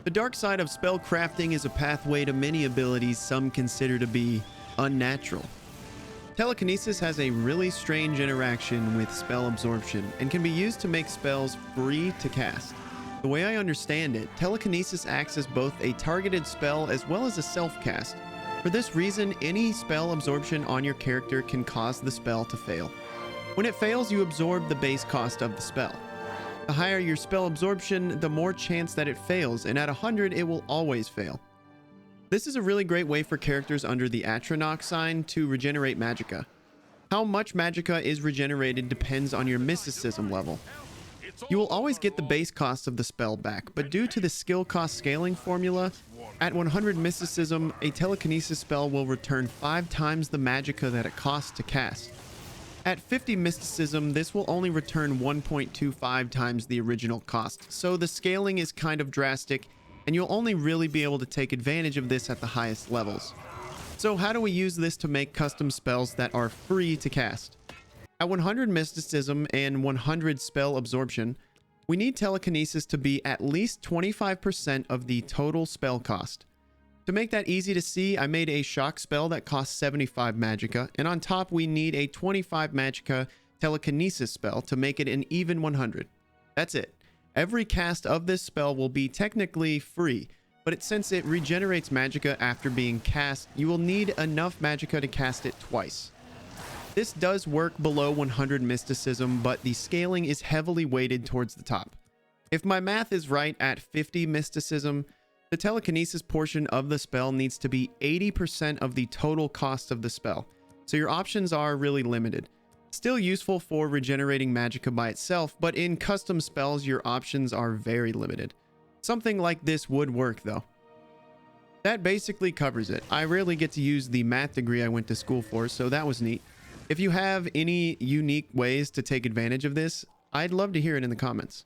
The dark side of spell crafting is a pathway to many abilities some consider to be unnatural. Telekinesis has a really strange interaction with spell absorption and can be used to make spells free to cast. The way I understand it, telekinesis acts as both a targeted spell as well as a self-cast. For this reason, any spell absorption on your character can cause the spell to fail. When it fails, you absorb the base cost of the spell. The higher your spell absorption, the more chance that it fails, and at 100, it will always fail. This is a really great way for characters under the Atronach sign to regenerate magicka. How much magicka is regenerated depends on your mysticism level. You will always get the base cost of the spell back, but due to the skill cost scaling formula, at 100 mysticism, a telekinesis spell will return 5 times the magicka that it costs to cast. At 50 mysticism, this will only return 1.25 times the original cost, so the scaling is kind of drastic, and you'll only really be able to take advantage of this at the highest levels. So how do we use this to make custom spells that are free to cast? At 100 mysticism and 100 spell absorption, we need telekinesis to be at least 25% of the total spell cost. To make that easy to see, I made a shock spell that costs 75 magicka, and on top we need a 25 magicka telekinesis spell to make it an even 100. That's it. Every cast of this spell will be technically free, but since it regenerates magicka after being cast, you will need enough magicka to cast it twice. This does work below 100 mysticism, but the scaling is heavily weighted towards the top. If my math is right, at 50 mysticism, the telekinesis portion of the spell needs to be 80% of the total cost of the spell, so your options are really limited. Still useful for regenerating magicka by itself, but in custom spells your options are very limited. Something like this would work though. That basically covers it. I rarely get to use the math degree I went to school for, so that was neat. If you have any unique ways to take advantage of this, I'd love to hear it in the comments.